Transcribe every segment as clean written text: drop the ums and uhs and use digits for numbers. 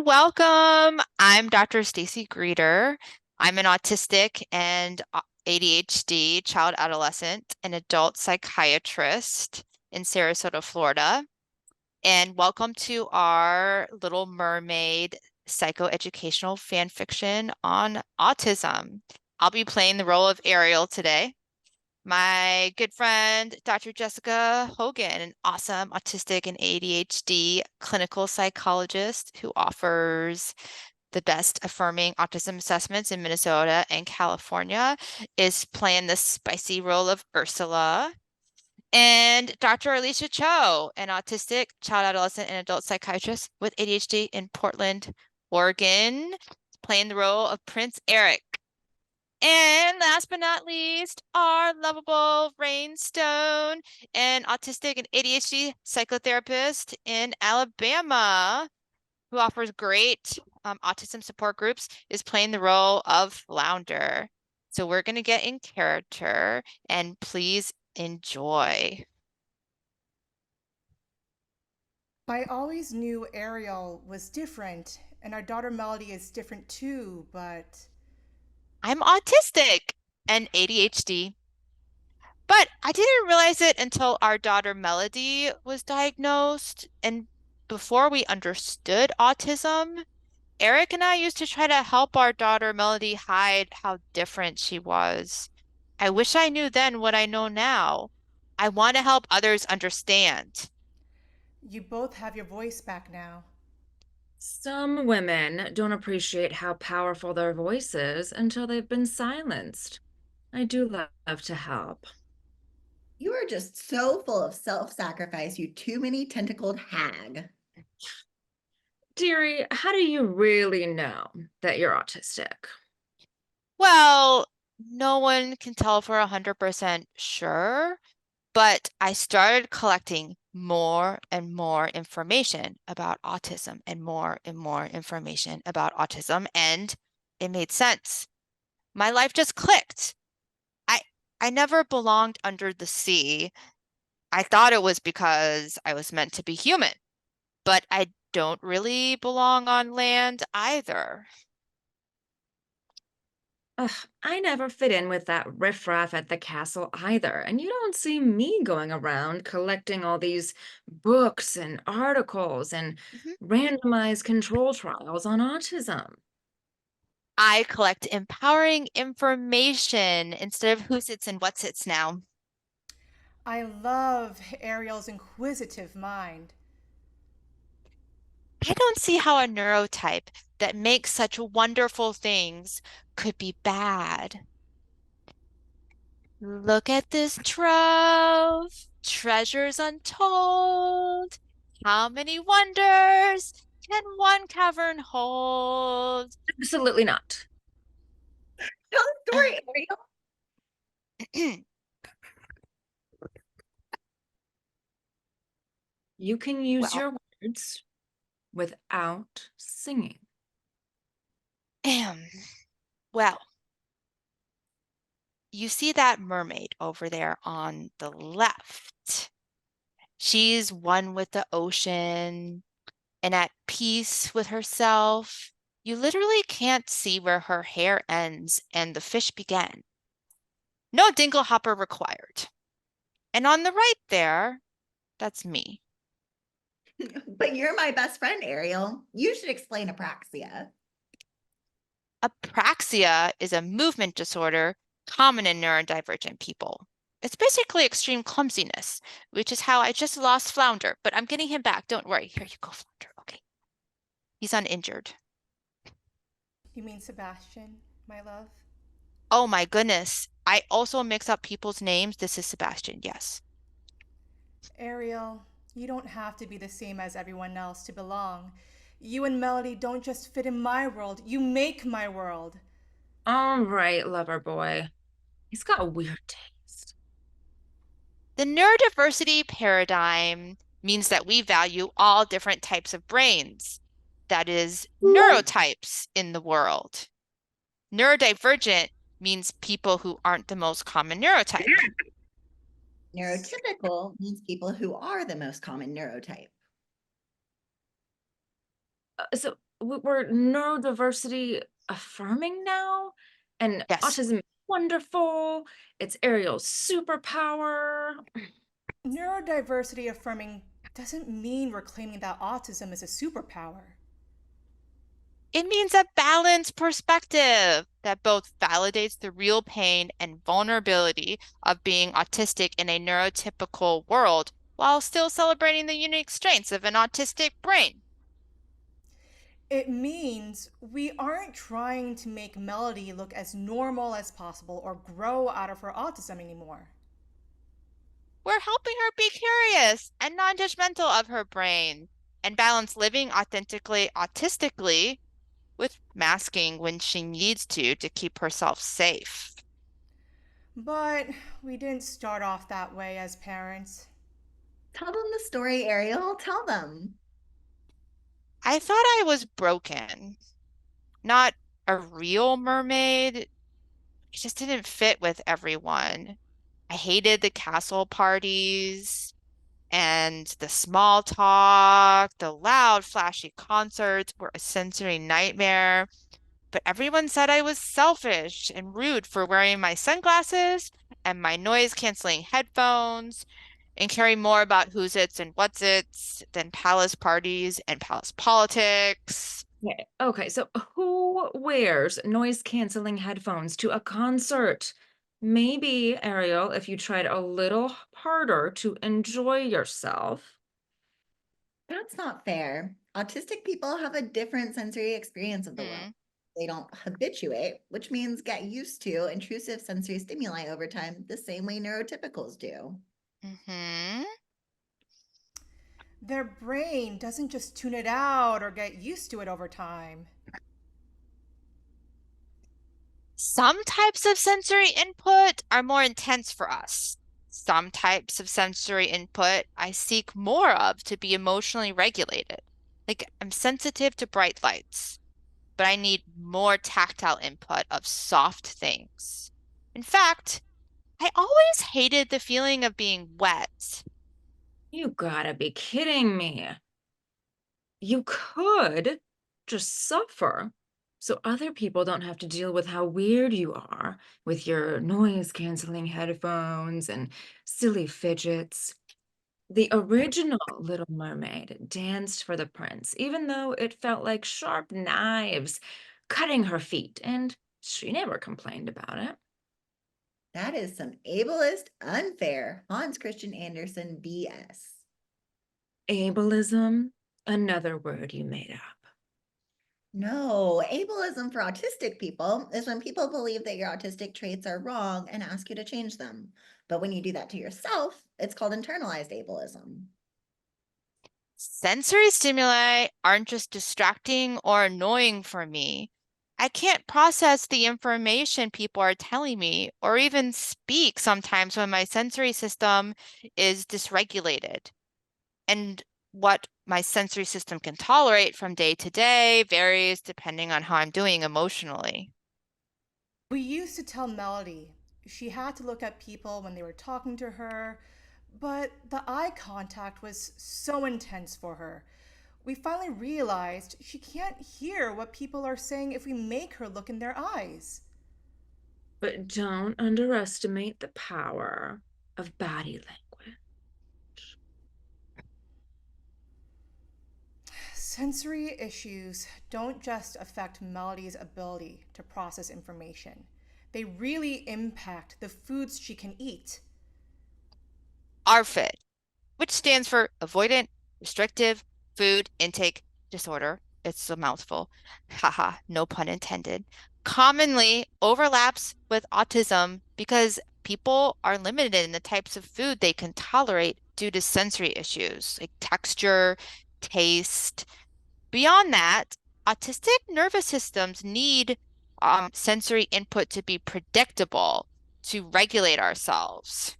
Welcome. I'm Dr. Stacy Greeter. I'm an autistic and ADHD child, adolescent, and adult psychiatrist in Sarasota, Florida. And welcome to our Little Mermaid psychoeducational fan fiction on autism. I'll be playing the role of Ariel today. My good friend, Dr. Jessica Hogan, an awesome autistic and ADHD clinical psychologist who offers the best affirming autism assessments in Minnesota and California, is playing the spicy role of Ursula. And Dr. Alicia Cho, an autistic child, adolescent, and adult psychiatrist with ADHD in Portland, Oregon, playing the role of Prince Eric. And last but not least, our lovable Rainstone, an autistic and ADHD psychotherapist in Alabama who offers great autism support groups, is playing the role of Flounder. So we're going to get in character and please enjoy. I always knew Ariel was different, and our daughter Melody is different too, but I'm autistic and ADHD. But I didn't realize it until our daughter Melody was diagnosed. And before we understood autism, Eric and I used to try to help our daughter Melody hide how different she was. I wish I knew then what I know now. I want to help others understand. you both have your voice back now. Some women don't appreciate how powerful their voice is until they've been silenced. I do love to help. You are just so full of self-sacrifice, you too many tentacled hag. Dearie, how do you really know that you're autistic? Well, no one can tell for 100% sure, but I started collecting more and more information about autism and more information about autism, and it made sense. My life just clicked. I I never belonged under the sea. I thought it was because I was meant to be human, but I don't really belong on land either. Ugh, I never fit in with that riffraff at the castle either, and you don't see me going around collecting all these books and articles and Mhm. randomized control trials on autism. I collect empowering information instead of who sits and what sits now. I love Ariel's inquisitive mind. I don't see how a neurotype that makes such wonderful things could be bad. Look at this trove, treasures untold. How many wonders can one cavern hold? Absolutely not. Tell the story, Ariel. You can use Well, your words without singing. well, you see that mermaid over there on the left. She's one with the ocean and at peace with herself. You literally can't see where her hair ends and the fish begin. No dingle hopper required. And on the right there, that's me. But you're my best friend, Ariel. You should explain apraxia. Apraxia is a movement disorder common in neurodivergent people. It's basically extreme clumsiness, which is how I just lost Flounder, but I'm getting him back. Don't worry. Here you go, Flounder. Okay. He's uninjured. You mean Sebastian, my love? Oh my goodness. I also mix up people's names. This is Sebastian, yes. Ariel, you don't have to be the same as everyone else to belong. You and Melody don't just fit in my world, you make my world. All right, lover boy. He's got a weird taste. The neurodiversity paradigm means that we value all different types of brains. That is, neurotypes in the world. Neurodivergent means people who aren't the most common neurotype. Neurotypical means people who are the most common neurotype. So we're neurodiversity affirming now, and Yes. autism is wonderful. It's Ariel's superpower. Neurodiversity affirming doesn't mean we're claiming that autism is a superpower. It means a balanced perspective that both validates the real pain and vulnerability of being autistic in a neurotypical world while still celebrating the unique strengths of an autistic brain. It means we aren't trying to make Melody look as normal as possible or grow out of her autism anymore. We're helping her be curious and non-judgmental of her brain and balance living authentically autistically with masking when she needs to keep herself safe. But we didn't start off that way as parents. Tell them the story, Ariel. Tell them. I thought I was broken, not a real mermaid. It just didn't fit with everyone. I hated the castle parties and the small talk. The loud, flashy concerts were a sensory nightmare. But everyone said I was selfish and rude for wearing my sunglasses and my noise-canceling headphones and caring more about who's its and what's its than palace parties and palace politics. Okay, so who wears noise-canceling headphones to a concert? Maybe, Ariel, if you tried a little harder to enjoy yourself. That's not fair. Autistic people have a different sensory experience of the world. Hmm. They don't habituate, which means get used to intrusive sensory stimuli over time, the same way neurotypicals do. Hmm. Their brain doesn't just tune it out or get used to it over time. Some types of sensory input are more intense for us. Some types of sensory input I seek more of to be emotionally regulated. Like I'm sensitive to bright lights, but I need more tactile input of soft things. In fact, I always hated the feeling of being wet. You gotta be kidding me. You could just suffer so other people don't have to deal with how weird you are with your noise-canceling headphones and silly fidgets. The original Little Mermaid danced for the prince, even though it felt like sharp knives cutting her feet, and she never complained about it. That is some ableist, unfair Hans Christian Andersen BS. Ableism, another word you made up. No, ableism for autistic people is when people believe that your autistic traits are wrong and ask you to change them. But when you do that to yourself, it's called internalized ableism. Sensory stimuli aren't just distracting or annoying for me. I can't process the information people are telling me or even speak sometimes when my sensory system is dysregulated. And what my sensory system can tolerate from day to day varies depending on how I'm doing emotionally. We used to tell Melody she had to look at people when they were talking to her, but the eye contact was so intense for her. We finally realized she can't hear what people are saying if we make her look in their eyes. But don't underestimate the power of body language. Sensory issues don't just affect Melody's ability to process information, they really impact the foods she can eat. ARFID, which stands for Avoidant Restrictive Food Intake Disorder. It's a mouthful. Haha, no pun intended. Commonly overlaps with autism because people are limited in the types of food they can tolerate due to sensory issues like texture, taste. Beyond that, autistic nervous systems need sensory input to be predictable, to regulate ourselves.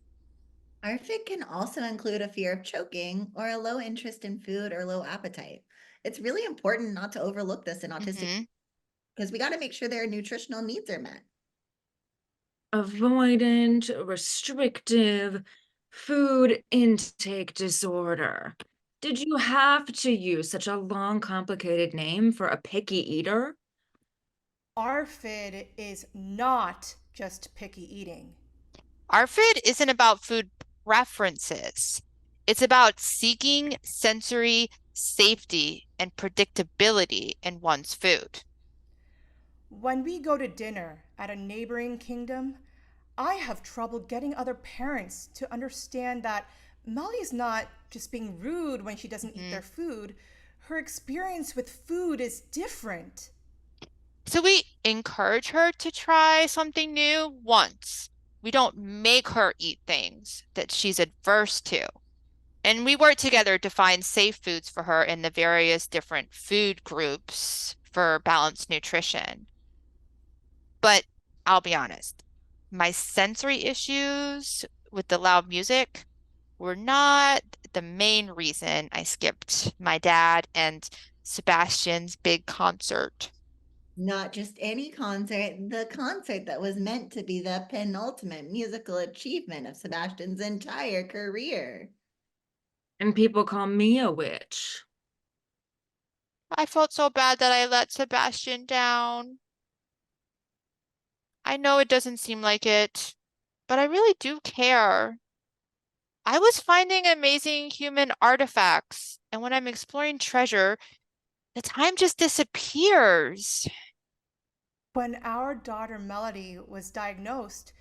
ARFID can also include a fear of choking or a low interest in food or low appetite. It's really important not to overlook this in autistic Hmm. because we got to make sure their nutritional needs are met. Avoidant, restrictive food intake disorder. Did you have to use such a long, complicated name for a picky eater? ARFID is not just picky eating. ARFID isn't about food preferences. It's about seeking sensory safety and predictability in one's food. When we go to dinner at a neighboring kingdom, I have trouble getting other parents to understand that Molly is not just being rude when she doesn't eat Mhm. their food. Her experience with food is different. So we encourage her to try something new once. We don't make her eat things that she's adverse to. And we work together to find safe foods for her in the various different food groups for balanced nutrition. But I'll be honest, my sensory issues with the loud music were not the main reason I skipped my dad and Sebastian's big concert. Not just any concert, the concert that was meant to be the penultimate musical achievement of Sebastian's entire career. And people call me a witch. I felt so bad that I let Sebastian down. I know it doesn't seem like it, but I really do care. I was finding amazing human artifacts, and when I'm exploring treasure, the time just disappears. When our daughter Melody was diagnosed,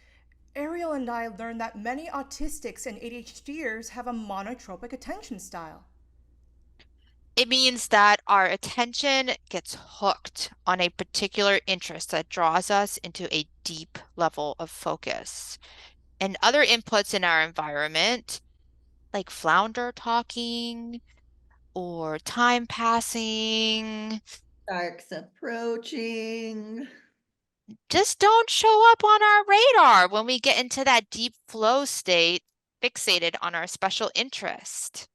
Ariel and I learned that many autistics and ADHDers have a monotropic attention style. It means that our attention gets hooked on a particular interest that draws us into a deep level of focus. And other inputs in our environment, like flounder talking or time passing, Dark's approaching. just don't show up on our radar when we get into that deep flow state, fixated on our special interest.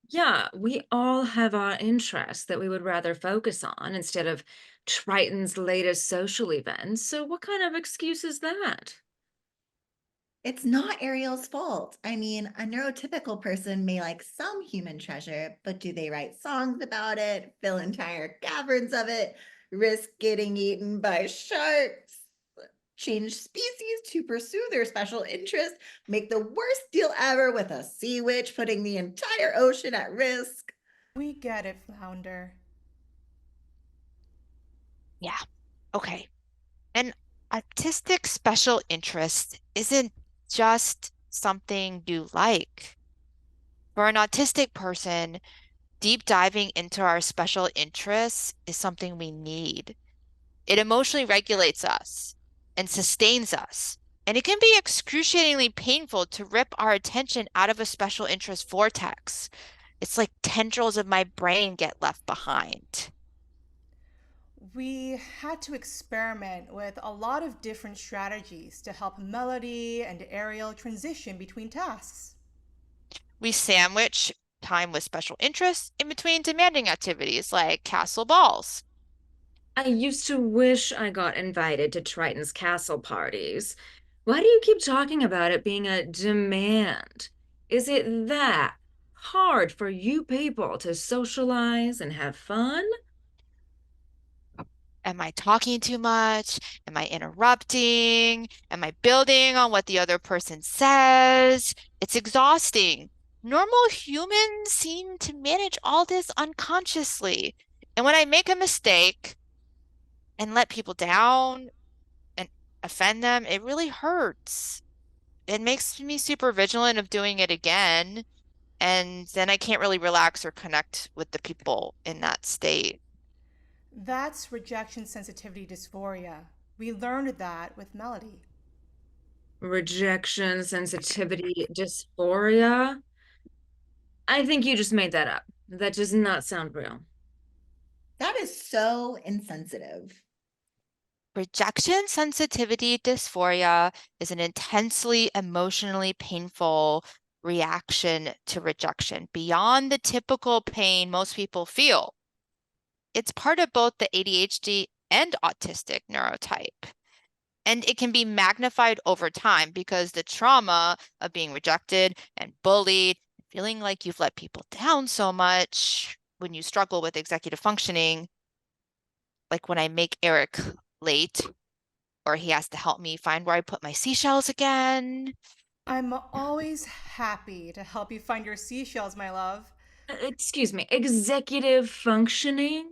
Yeah, we all have our interests that we would rather focus on instead of Triton's latest social events. So, what kind of excuse is that? It's not Ariel's fault. I mean, a neurotypical person may like some human treasure, but do they write songs about it, fill entire caverns of it, risk getting eaten by sharks, change species to pursue their special interest, make the worst deal ever with a sea witch, putting the entire ocean at risk? We get it, Flounder. Yeah, okay. An artistic special interest isn't just something you like. For an autistic person, deep diving into our special interests is something we need. It emotionally regulates us and sustains us. And it can be excruciatingly painful to rip our attention out of a special interest vortex. It's like tendrils of my brain get left behind. We had to experiment with a lot of different strategies to help Melody and Ariel transition between tasks. We sandwich time with special interests in between demanding activities like castle balls. I used to wish I got invited to Triton's castle parties. Why do you keep talking about it being a demand? Is it that hard for you people to socialize and have fun? Am I talking too much? Am I interrupting? Am I building on what the other person says? It's exhausting. Normal humans seem to manage all this unconsciously. And when I make a mistake and let people down and offend them, it really hurts. It makes me super vigilant of doing it again. And then I can't really relax or connect with the people in that state. That's rejection sensitivity dysphoria. We learned that with Melody. Rejection, sensitivity, dysphoria? I think you just made that up. That does not sound real. That is so insensitive. Rejection sensitivity dysphoria is an intensely emotionally painful reaction to rejection beyond the typical pain most people feel. It's part of both the ADHD and autistic neurotype. And it can be magnified over time because the trauma of being rejected and bullied, feeling like you've let people down so much when you struggle with executive functioning, like when I make Eric late or he has to help me find where I put my seashells again. I'm always happy to help you find your seashells, my love. Excuse me, executive functioning?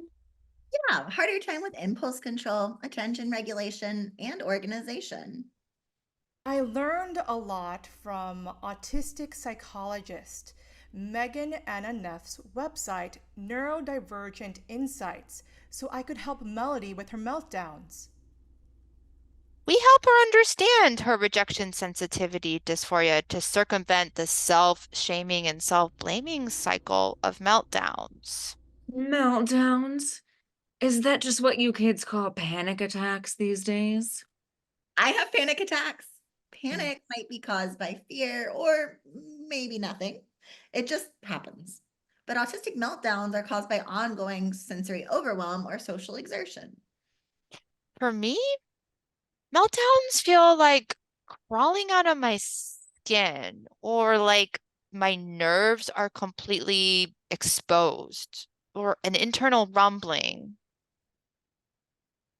Yeah, harder time with impulse control, attention regulation, and organization. I learned a lot from autistic psychologist Megan Anna Neff's website, Neurodivergent Insights, so I could help Melody with her meltdowns. We help her understand her rejection sensitivity dysphoria to circumvent the self-shaming and self-blaming cycle of meltdowns. Meltdowns? Is that just what you kids call panic attacks these days? I have panic attacks. Mm. Panic might be caused by fear or maybe nothing. It just happens. But autistic meltdowns are caused by ongoing sensory overwhelm or social exertion. For me, meltdowns feel like crawling out of my skin or like my nerves are completely exposed or an internal rumbling.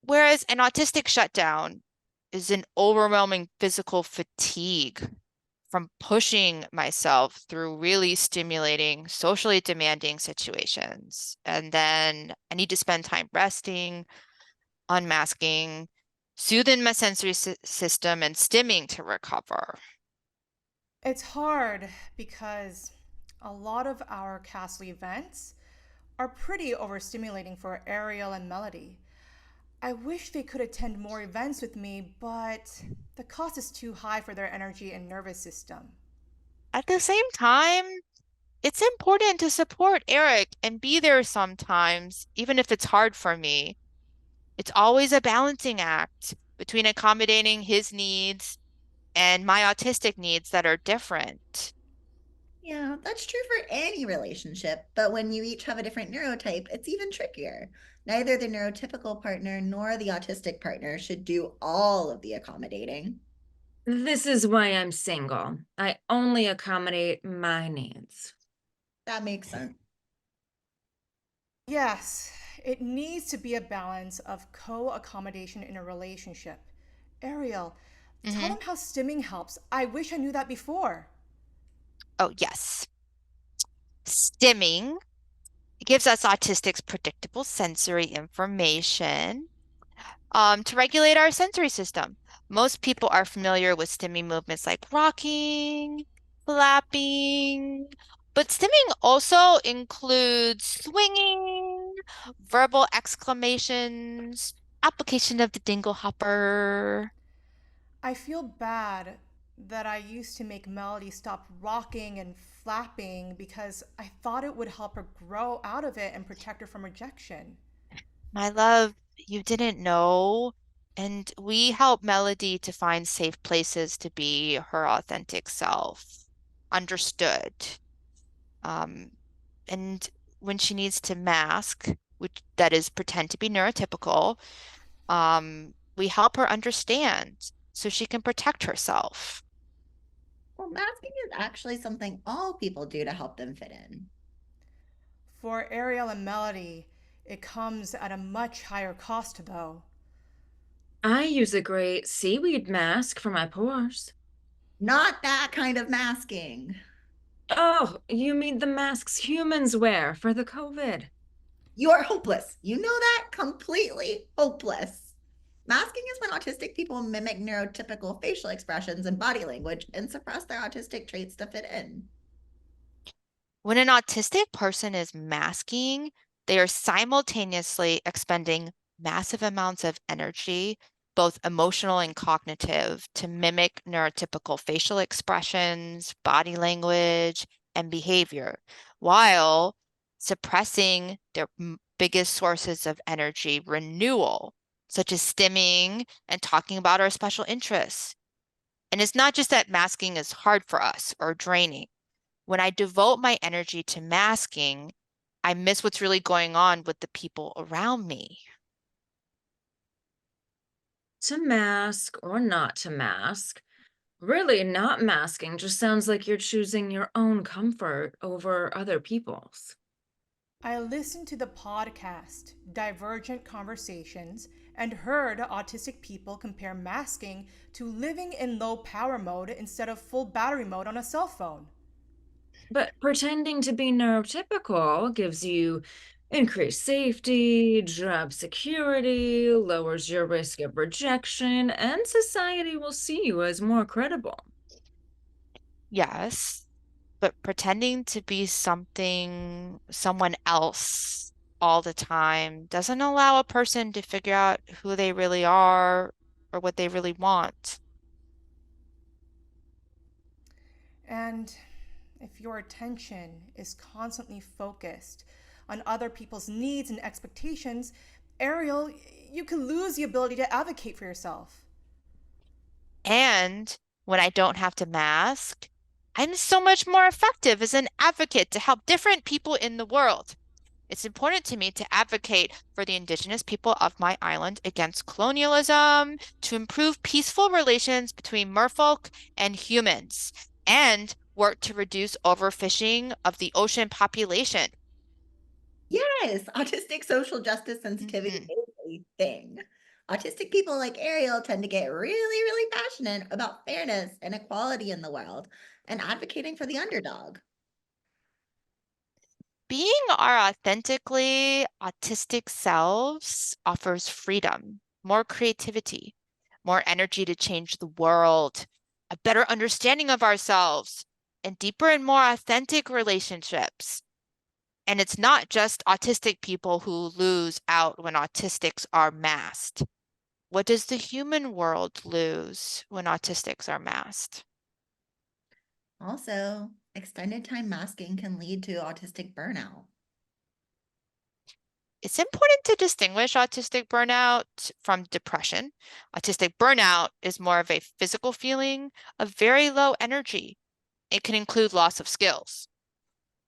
Whereas an autistic shutdown is an overwhelming physical fatigue from pushing myself through really stimulating, socially demanding situations. And then I need to spend time resting, unmasking, soothing my sensory system, and stimming to recover. It's hard because a lot of our castle events are pretty overstimulating for Ariel and Melody. I wish they could attend more events with me, but the cost is too high for their energy and nervous system. At the same time, it's important to support Eric and be there sometimes, even if it's hard for me. It's always a balancing act between accommodating his needs and my autistic needs that are different. Yeah, that's true for any relationship, but when you each have a different neurotype, it's even trickier. Neither the neurotypical partner nor the autistic partner should do all of the accommodating. This is why I'm single. I only accommodate my needs. That makes sense. Yes, it needs to be a balance of co accommodation in a relationship. Ariel, tell Hmm. them how stimming helps. I wish I knew that before. Oh, yes. Stimming gives us autistics predictable sensory information to regulate our sensory system. Most people are familiar with stimming movements like rocking, flapping, but stimming also includes swinging, verbal exclamations, application of the dingle hopper. I feel bad that I used to make Melody stop rocking and flapping because I thought it would help her grow out of it and protect her from rejection. My love, you didn't know. And we help Melody to find safe places to be her authentic self, understood. Um, and when she needs to mask, which that is pretend to be neurotypical, we help her understand so she can protect herself. Well, masking is actually something all people do to help them fit in. For Ariel and Melody, it comes at a much higher cost, though. I use a great seaweed mask for my pores. Not that kind of masking. Oh, you mean the masks humans wear for the COVID? You are hopeless. You know that? Completely hopeless. Masking is when autistic people mimic neurotypical facial expressions and body language and suppress their autistic traits to fit in. When an autistic person is masking, they are simultaneously expending massive amounts of energy, both emotional and cognitive, to mimic neurotypical facial expressions, body language, and behavior, while suppressing their biggest sources of energy renewal, such as stimming and talking about our special interests. And it's not just that masking is hard for us or draining. When I devote my energy to masking, I miss what's really going on with the people around me. To mask or not to mask, Really, not masking just sounds like you're choosing your own comfort over other people's. I listened to the podcast, Divergent Conversations, and heard autistic people compare masking to living in low power mode instead of full battery mode on a cell phone. But pretending to be neurotypical gives you increased safety, job security, lowers your risk of rejection, and society will see you as more credible. Yes, but pretending to be someone else all the time doesn't allow a person to figure out who they really are or what they really want. And if your attention is constantly focused on other people's needs and expectations, Ariel, you could lose the ability to advocate for yourself. And when I don't have to mask, I'm so much more effective as an advocate to help different people in the world. It's important to me to advocate for the indigenous people of my island against colonialism, to improve peaceful relations between merfolk and humans, and work to reduce overfishing of the ocean population. Yes, autistic social justice sensitivity Mhm. is a thing. Autistic people like Ariel tend to get really, really passionate about fairness and equality in the world and advocating for the underdog. Being our authentically autistic selves offers freedom, more creativity, more energy to change the world, a better understanding of ourselves, and deeper and more authentic relationships. And it's not just autistic people who lose out when autistics are masked. What does the human world lose when autistics are masked? Also, extended time masking can lead to autistic burnout. It's important to distinguish autistic burnout from depression. Autistic burnout is more of a physical feeling of very low energy. It can include loss of skills.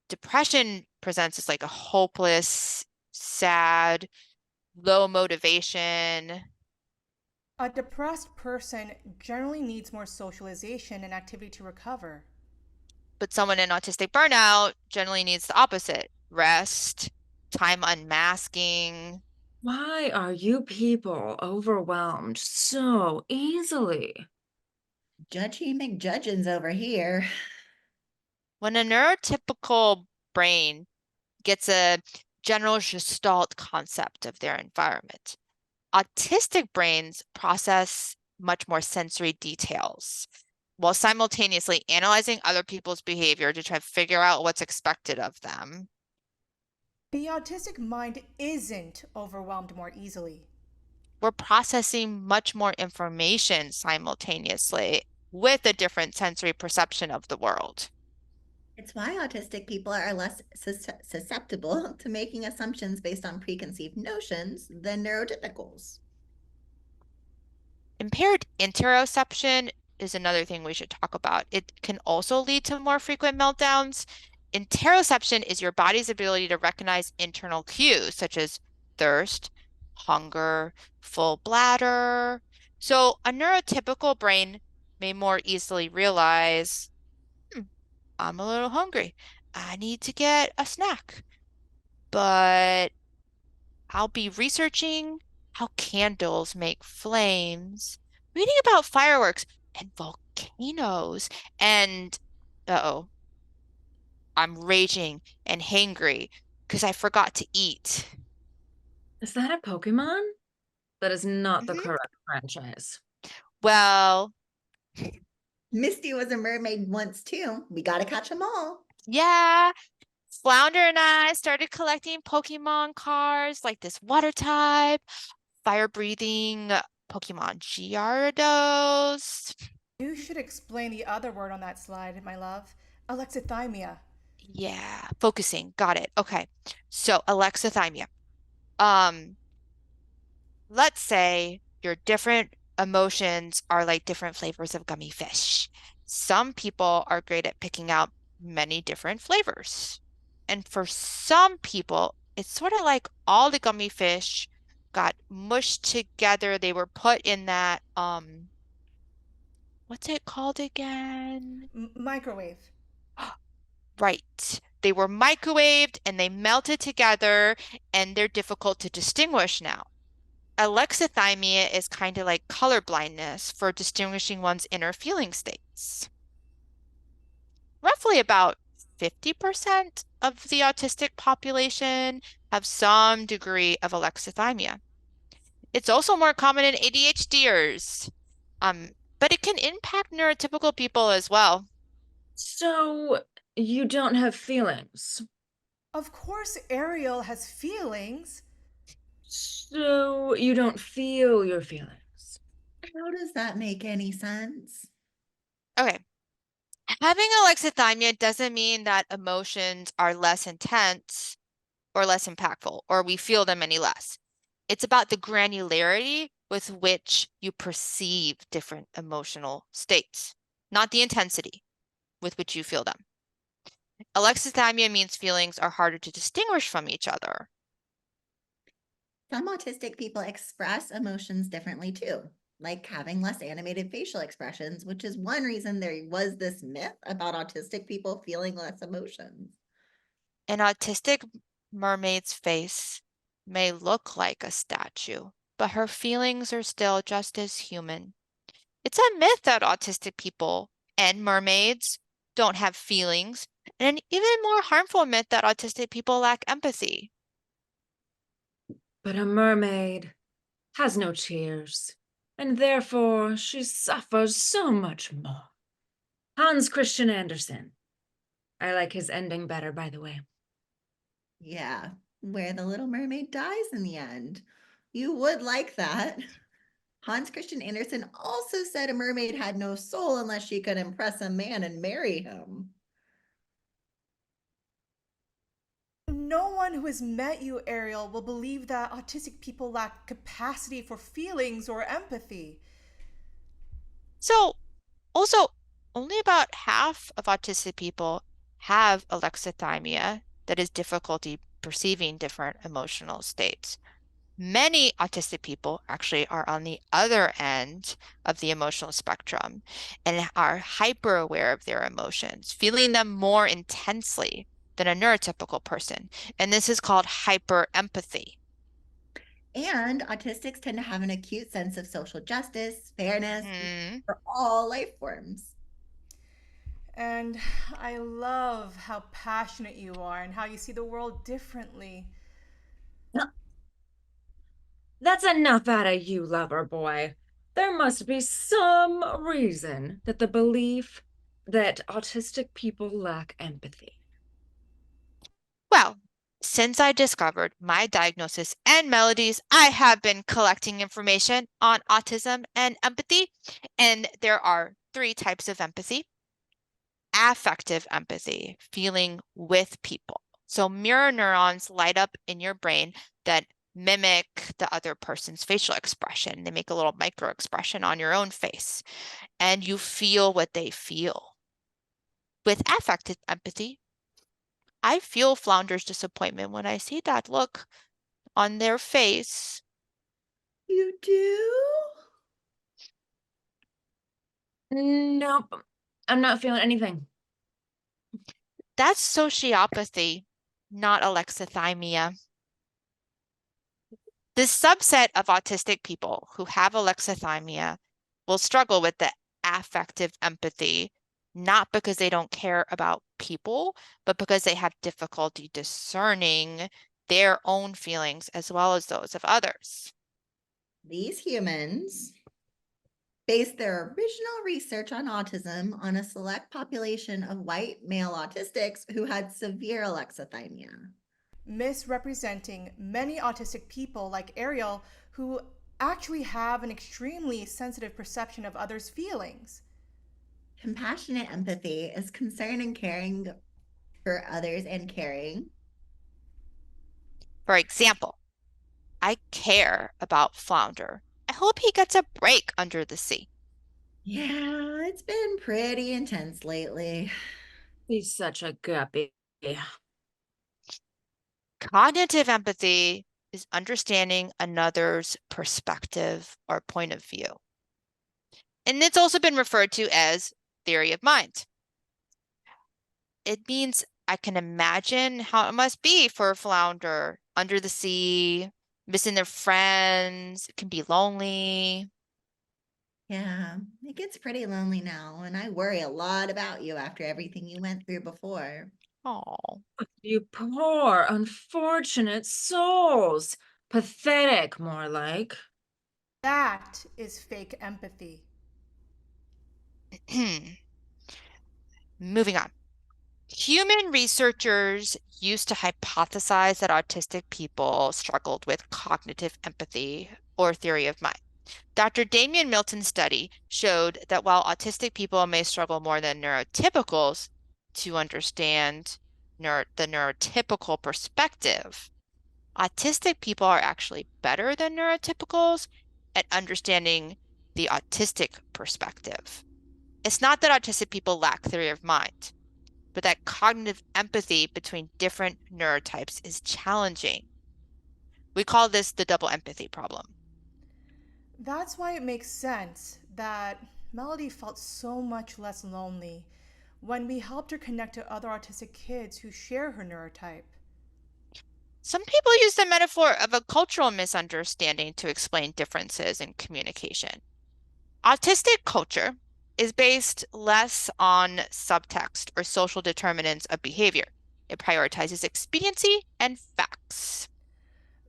Depression presents as like a hopeless, sad, low motivation. A depressed person generally needs more socialization and activity to recover. But someone in autistic burnout generally needs the opposite: rest, time unmasking. Why are you people overwhelmed so easily? Judgy McJudgeons over here. When a neurotypical brain gets a general gestalt concept of their environment, autistic brains process much more sensory details while simultaneously analyzing other people's behavior to try to figure out what's expected of them. The autistic mind isn't overwhelmed more easily. We're processing much more information simultaneously with a different sensory perception of the world. It's why autistic people are less susceptible to making assumptions based on preconceived notions than neurotypicals. Impaired interoception is another thing we should talk about. It can also lead to more frequent meltdowns. Interoception is your body's ability to recognize internal cues such as thirst, hunger, full bladder. So a neurotypical brain may more easily realize, hmm, I'm a little hungry. I need to get a snack. But I'll be researching how candles make flames, reading about fireworks and volcanoes, and uh-oh, I'm raging and hangry because I forgot to eat. Is that a Pokemon? That is not the Mhm. correct franchise. Well, Misty was a mermaid once too. We gotta catch them all. yeah, Flounder and I started collecting Pokemon cards like this water type, fire breathing Pokemon Gyarados. You should explain the other word on that slide, my love. Alexithymia. Yeah, focusing. Got it. Okay. So alexithymia. Um, let's say your different emotions are like different flavors of gummy fish. Some people are great at picking out many different flavors. And for some people, it's sort of like all the gummy fish got mushed together. They were put in that What's it called again? Microwave. Right. They were microwaved and they melted together and they're difficult to distinguish now. Alexithymia is kind of like color blindness for distinguishing one's inner feeling states. Roughly about 50% of the autistic population have some degree of alexithymia. It's also more common in ADHDers, but it can impact neurotypical people as well. So you don't have feelings. Of course, Ariel has feelings. So you don't feel your feelings. How does that make any sense? Okay, having alexithymia doesn't mean that emotions are less intense or less impactful, or we feel them any less. It's about the granularity with which you perceive different emotional states, not the intensity with which you feel them. Alexithymia means feelings are harder to distinguish from each other. Some autistic people express emotions differently too, like having less animated facial expressions, which is one reason there was this myth about autistic people feeling less emotions. An autistic mermaid's face may look like a statue, but her feelings are still just as human. It's a myth that autistic people and mermaids don't have feelings, and an even more harmful myth that autistic people lack empathy. But a mermaid has no tears, and therefore she suffers so much more. Hans Christian Andersen. I like his ending better, by the way. Yeah, where the little mermaid dies in the end. You would like that. Hans Christian Andersen also said a mermaid had no soul unless she could impress a man and marry him. No one who has met you, Ariel, will believe that autistic people lack capacity for feelings or empathy. So, also, only about half of autistic people have alexithymia, that is difficulty perceiving different emotional states. Many autistic people actually are on the other end of the emotional spectrum and are hyper aware of their emotions, feeling them more intensely than a neurotypical person. And this is called hyper empathy. And autistics tend to have an acute sense of social justice, fairness Hmm. for all life forms. And I love how passionate you are and how you see the world differently. That's enough out of you, lover boy. There must be some reason that the belief that autistic people lack empathy. Well, since I discovered my diagnosis and melodies, I have been collecting information on autism and empathy, and there are three types of empathy. Affective empathy, feeling with people. So mirror neurons light up in your brain that mimic the other person's facial expression. They make a little micro expression on your own face, and you feel what they feel. With affective empathy, I feel Flounder's disappointment when I see that look on their face. You do? Nope, I'm not feeling anything. That's sociopathy, not alexithymia. This subset of autistic people who have alexithymia will struggle with the affective empathy, not because they don't care about people, but because they have difficulty discerning their own feelings as well as those of others. These humans based their original research on autism on a select population of white male autistics who had severe alexithymia. Misrepresenting many autistic people like Ariel who actually have an extremely sensitive perception of others' feelings. Compassionate empathy is concern and caring for others and caring. For example, I care about Flounder. I hope he gets a break under the sea. Yeah, it's been pretty intense lately. He's such a guppy. Cognitive empathy is understanding another's perspective or point of view. And it's also been referred to as theory of mind. It means I can imagine how it must be for a flounder under the sea, missing their friends. It can be lonely. Yeah, it gets pretty lonely now, and I worry a lot about you after everything you went through before. Oh. You poor, unfortunate souls. Pathetic, more like. That is fake empathy. Moving on. Human researchers used to hypothesize that autistic people struggled with cognitive empathy or theory of mind. Dr. Damian Milton's study showed that while autistic people may struggle more than neurotypicals to understand the neurotypical perspective, autistic people are actually better than neurotypicals at understanding the autistic perspective. It's not that autistic people lack theory of mind, but that cognitive empathy between different neurotypes is challenging. We call this the double empathy problem. That's why it makes sense that Melody felt so much less lonely when we helped her connect to other autistic kids who share her neurotype. Some people use the metaphor of a cultural misunderstanding to explain differences in communication. Autistic culture is based less on subtext or social determinants of behavior. It prioritizes expediency and facts.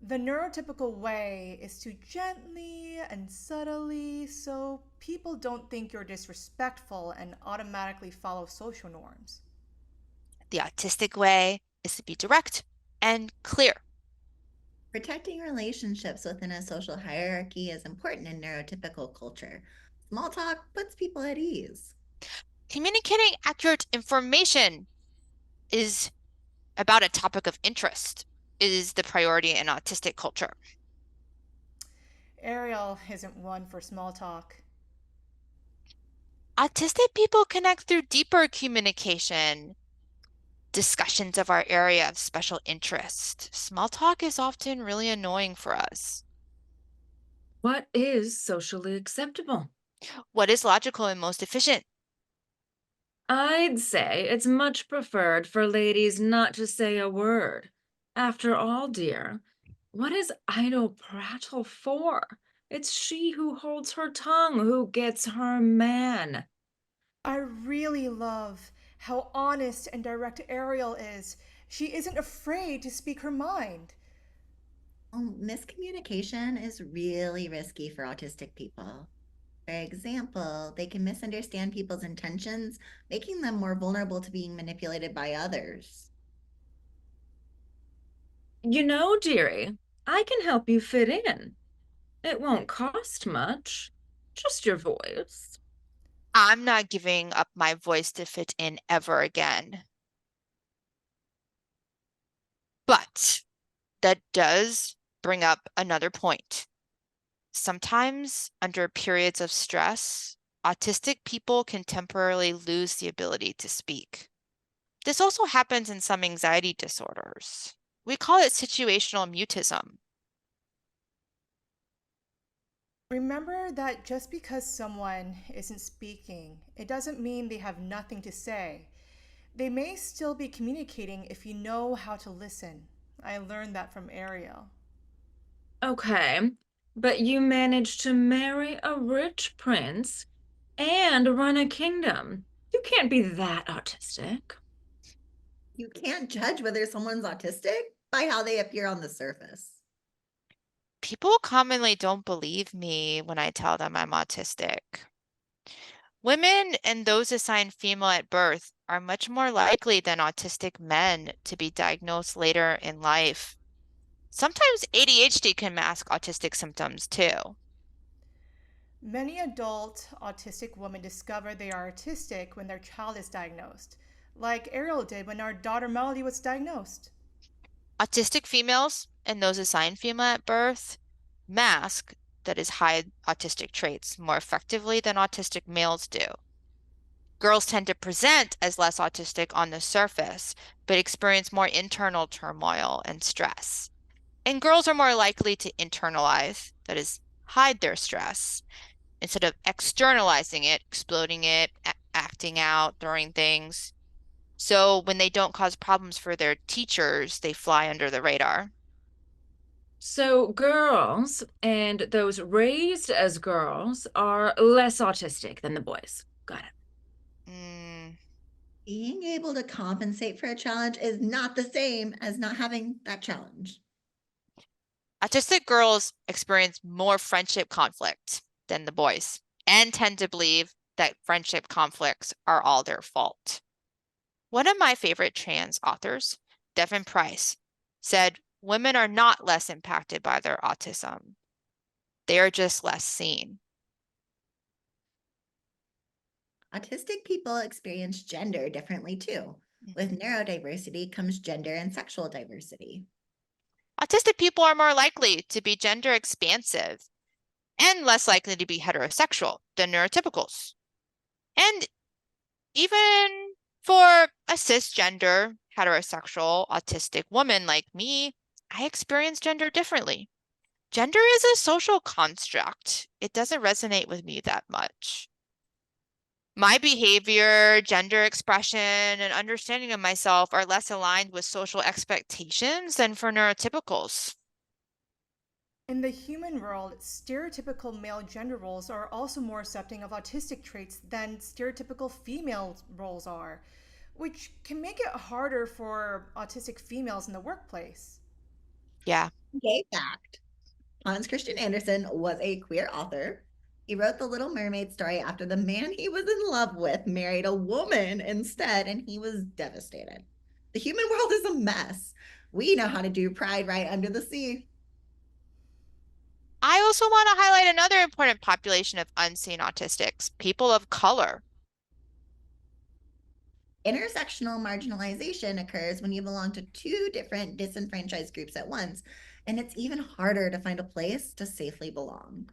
The neurotypical way is to gently and subtly so people don't think you're disrespectful and automatically follow social norms. The autistic way is to be direct and clear. Protecting relationships within a social hierarchy is important in neurotypical culture. Small talk puts people at ease. Communicating accurate information is about a topic of interest, is the priority in autistic culture. Ariel isn't one for small talk. Autistic people connect through deeper communication, discussions of our area of special interest. Small talk is often really annoying for us. What is socially acceptable? What is logical and most efficient? I'd say it's much preferred for ladies not to say a word. After all, dear, what is idle prattle for? It's she who holds her tongue who gets her man. I really love how honest and direct Ariel is. She isn't afraid to speak her mind. Miscommunication is really risky for autistic people. For example, they can misunderstand people's intentions, making them more vulnerable to being manipulated by others. You know, dearie, I can help you fit in. It won't cost much, just your voice. I'm not giving up my voice to fit in ever again. But that does bring up another point. Sometimes, under periods of stress, autistic people can temporarily lose the ability to speak. This also happens in some anxiety disorders. We call it situational mutism. Remember that just because someone isn't speaking, it doesn't mean they have nothing to say. They may still be communicating if you know how to listen. I learned that from Ariel. Okay, but you managed to marry a rich prince and run a kingdom. You can't be that autistic. You can't judge whether someone's autistic by how they appear on the surface. People commonly don't believe me when I tell them I'm autistic. Women and those assigned female at birth are much more likely than autistic men to be diagnosed later in life. Sometimes ADHD can mask autistic symptoms too. Many adult autistic women discover they are autistic when their child is diagnosed, like Ariel did when our daughter Melody was diagnosed. Autistic females and those assigned female at birth mask, that is, hide autistic traits more effectively than autistic males do. Girls tend to present as less autistic on the surface, but experience more internal turmoil and stress. And girls are more likely to internalize, that is, hide their stress, instead of externalizing it, exploding it, acting out, throwing things. So when they don't cause problems for their teachers, they fly under the radar. So girls and those raised as girls are less autistic than the boys. Got it. Mm. Being able to compensate for a challenge is not the same as not having that challenge. Autistic girls experience more friendship conflict than the boys and tend to believe that friendship conflicts are all their fault. One of my favorite trans authors, Devin Price, said women are not less impacted by their autism. They are just less seen. Autistic people experience gender differently too. With Mhm. neurodiversity comes gender and sexual diversity. Autistic people are more likely to be gender expansive and less likely to be heterosexual than neurotypicals. And even for a cisgender, heterosexual, autistic woman like me, I experience gender differently. Gender is a social construct. It doesn't resonate with me that much. My behavior, gender expression, and understanding of myself are less aligned with social expectations than for neurotypicals. In the human world, stereotypical male gender roles are also more accepting of autistic traits than stereotypical female roles are, which can make it harder for autistic females in the workplace. Yeah. Gay fact: Hans Christian Andersen was a queer author. He wrote the Little Mermaid story after the man he was in love with married a woman instead, and he was devastated. The human world is a mess. We know how to do pride right under the sea. I also want to highlight another important population of unseen autistics, people of color. Intersectional marginalization occurs when you belong to two different disenfranchised groups at once, and it's even harder to find a place to safely belong.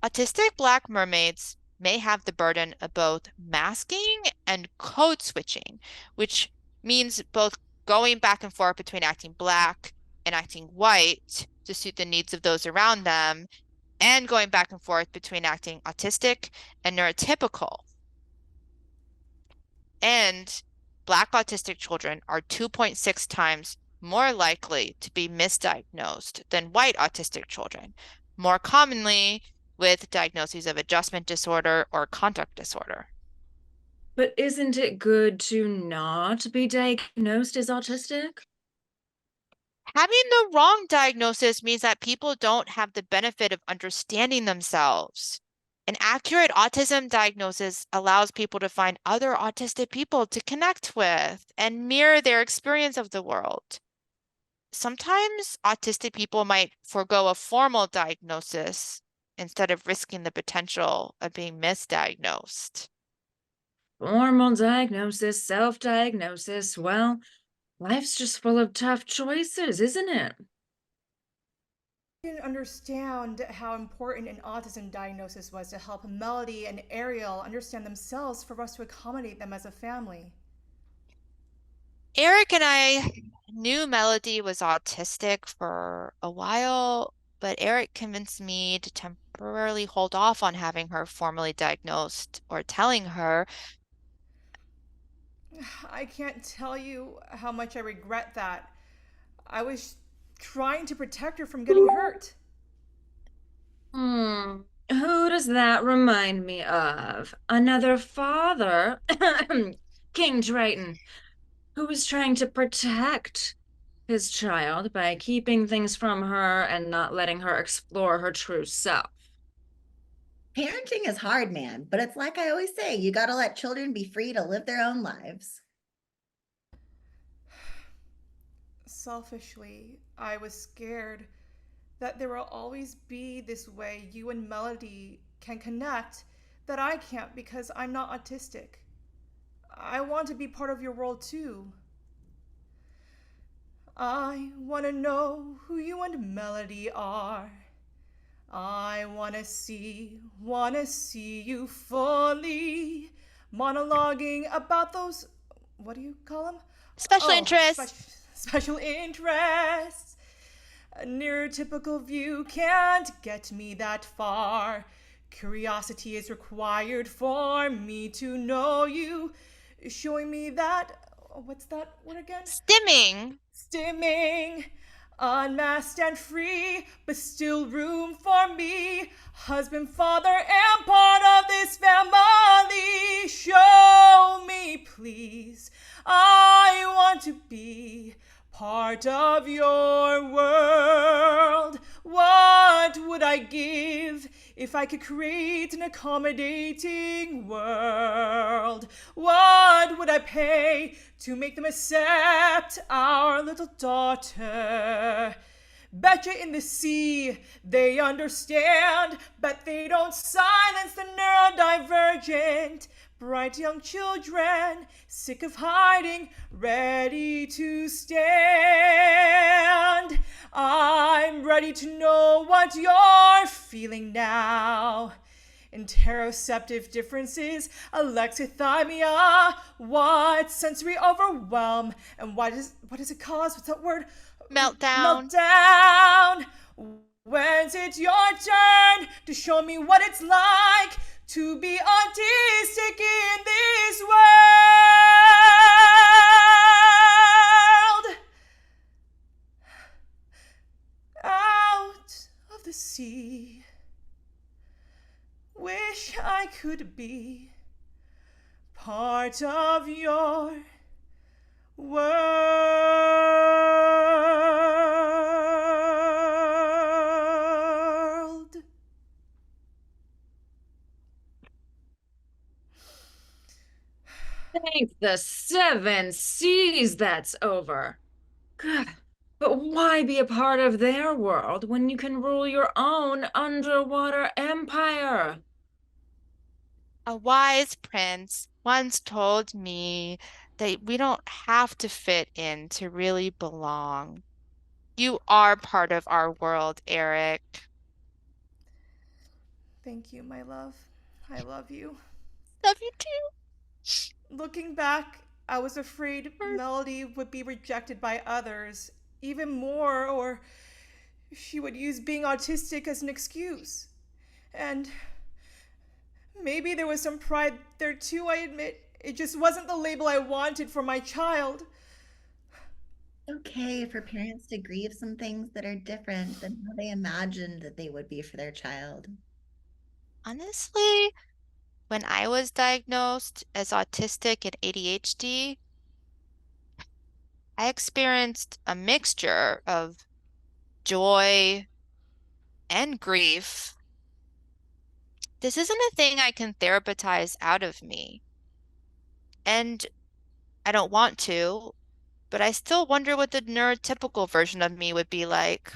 Autistic Black mermaids may have the burden of both masking and code switching, which means both going back and forth between acting Black and acting white to suit the needs of those around them, and going back and forth between acting autistic and neurotypical. And Black autistic children are 2.6 times more likely to be misdiagnosed than white autistic children, more commonly with diagnoses of adjustment disorder or conduct disorder. But isn't it good to not be diagnosed as autistic? Having the wrong diagnosis means that people don't have the benefit of understanding themselves. An accurate autism diagnosis allows people to find other autistic people to connect with and mirror their experience of the world. Sometimes autistic people might forego a formal diagnosis instead of risking the potential of being misdiagnosed. Formal diagnosis, self-diagnosis. Well, life's just full of tough choices, isn't it? I didn't understand how important an autism diagnosis was to help Melody and Ariel understand themselves for us to accommodate them as a family. Eric and I knew Melody was autistic for a while, but Eric convinced me to temporarily hold off on having her formally diagnosed or telling her. I can't tell you how much I regret that. I was trying to protect her from getting hurt. Hmm. Who does that remind me of? Another father, King Triton, who was trying to protect his child by keeping things from her and not letting her explore her true self. Parenting is hard, man, but it's like I always say, you got to let children be free to live their own lives. Selfishly, I was scared that there will always be this way you and Melody can connect that I can't because I'm not autistic. I want to be part of your world too. I want to know who you and Melody are. I wanna see you fully monologuing about those, what do you call them? Special Oh, interests. special interests. A neurotypical view can't get me that far. Curiosity is required for me to know you, showing me that. What's that word again? Stimming. Stimming, unmasked and free, but still room for me. Husband, father, and part of this family. Show me, please. I want to be part of your world. What would I give if I could create an accommodating world? What would I pay to make them accept our little daughter? Betcha in the sea, they understand, but they don't silence the neurodivergent. Bright young children, sick of hiding, ready to stand. I'm ready to know what you're feeling now. Interoceptive differences, alexithymia, what sensory overwhelm, and what does it cause? What's that word? Meltdown. Meltdown. When's it your turn to show me what it's like to be autistic in this world? Out of the sea, wish I could be part of your world. Thank the seven seas that's over. God, but why be a part of their world when you can rule your own underwater empire? A wise prince once told me that we don't have to fit in to really belong. You are part of our world, Eric. Thank you, my love. I love you. Love you too. Looking back, I was afraid Melody would be rejected by others, even more, or she would use being autistic as an excuse. And maybe there was some pride there too, I admit. It just wasn't the label I wanted for my child. Okay for parents to grieve some things that are different than how they imagined that they would be for their child. Honestly, when I was diagnosed as autistic and ADHD, I experienced a mixture of joy and grief. This isn't a thing I can therapeutize out of me, and I don't want to, but I still wonder what the neurotypical version of me would be like.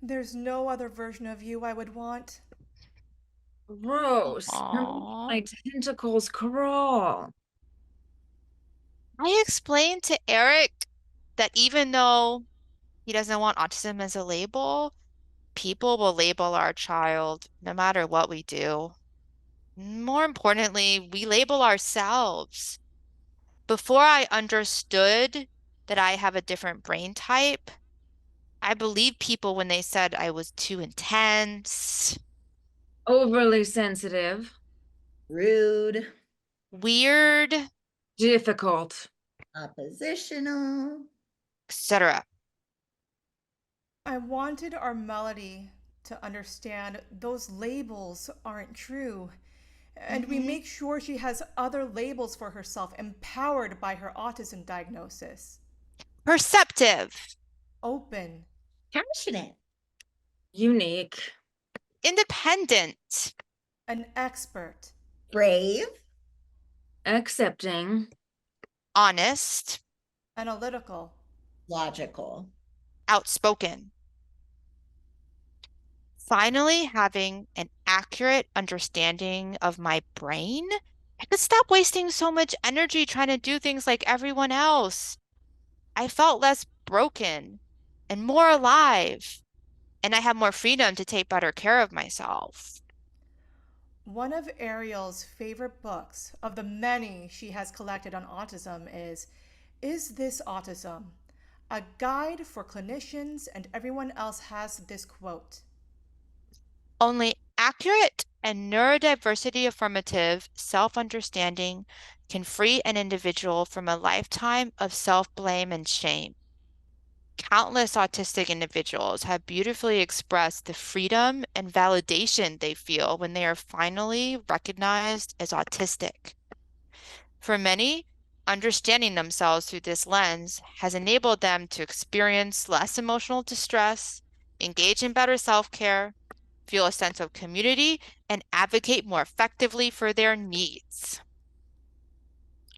There's no other version of you I would want. Gross. You're making Aww. my tentacles crawl. I explained to Eric that even though he doesn't want autism as a label, people will label our child no matter what we do. More importantly, we label ourselves. Before I understood that I have a different brain type, I believed people when they said I was too intense, Overly sensitive. Rude, weird, Difficult. oppositional. etc. I wanted our Melody to understand those labels aren't true. And we make sure she has other labels for herself, empowered by her autism diagnosis. Perceptive, Open, Passionate. Unique. independent, an expert, Brave. Accepting. honest, analytical. Logical. outspoken. Finally, having an accurate understanding of my brain, I could stop wasting so much energy trying to do things like everyone else. I felt less broken and more alive, and I have more freedom to take better care of myself. One of Ariel's favorite books, of the many she has collected on autism, Is This Autism? A guide for clinicians, and everyone else has this quote. Only Accurate and neurodiversity affirmative self-understanding can free an individual from a lifetime of self-blame and shame. Countless autistic individuals have beautifully expressed the freedom and validation they feel when they are finally recognized as autistic. For many, understanding themselves through this lens has enabled them to experience less emotional distress, engage in better self-care, feel a sense of community, and advocate more effectively for their needs.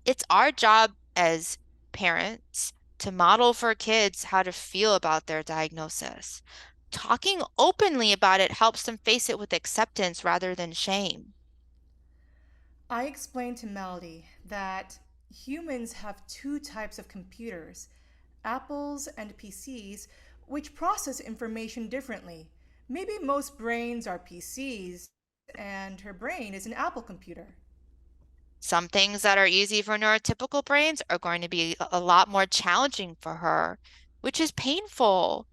It's our job as parents to model for kids how to feel about their diagnosis. Talking openly about it helps them face it with acceptance rather than shame. I explained to Melody that humans have two types of computers, Apples and PCs, which process information differently. Maybe most brains are PCs, and her brain is an Apple computer. Some things that are easy for neurotypical brains are going to be a lot more challenging for her, which is painful.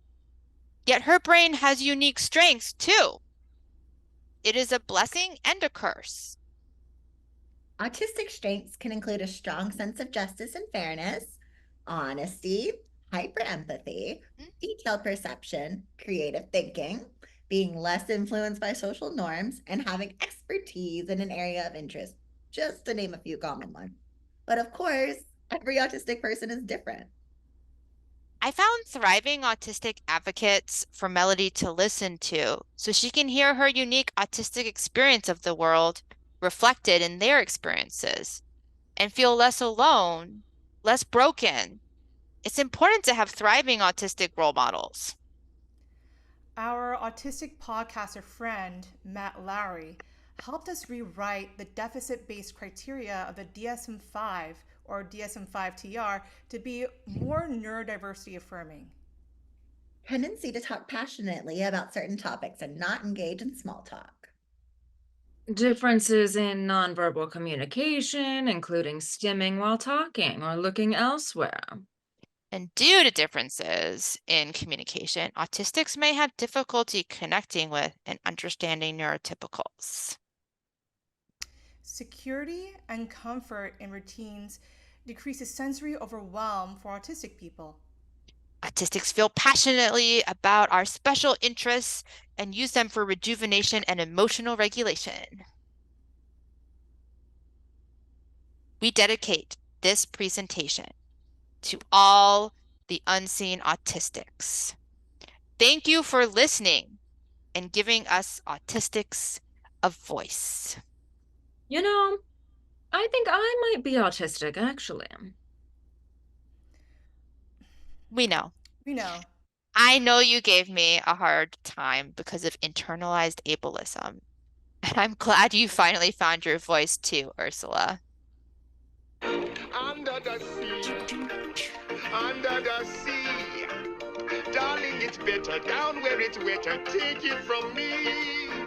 Yet her brain has unique strengths too. It is a blessing and a curse. Autistic strengths can include a strong sense of justice and fairness, honesty, hyperempathy, detailed perception, creative thinking, being less influenced by social norms, and having expertise in an area of interest, just to name a few common ones. But of course, every autistic person is different. I found thriving autistic advocates for Melody to listen to so she can hear her unique autistic experience of the world reflected in their experiences and feel less alone, less broken. It's important to have thriving autistic role models. Our autistic podcaster friend, Matt Lowry, helped us rewrite the deficit based criteria of the DSM 5 or DSM 5 TR to be more neurodiversity affirming. Tendency to talk passionately about certain topics and not engage in small talk. Differences in nonverbal communication, including stimming while talking or looking elsewhere. And due to differences in communication, autistics may have difficulty connecting with and understanding neurotypicals. Security and comfort in routines decreases sensory overwhelm for autistic people. Autistics feel passionately about our special interests and use them for rejuvenation and emotional regulation. We dedicate this presentation to all the unseen autistics. Thank you for listening and giving us autistics a voice. You know, I think I might be autistic, actually. We know. We know. I know you gave me a hard time because of internalized ableism. And I'm glad you finally found your voice too, Ursula. Under the sea, under the sea. Darling, it's better down where it's wetter. Take it from me.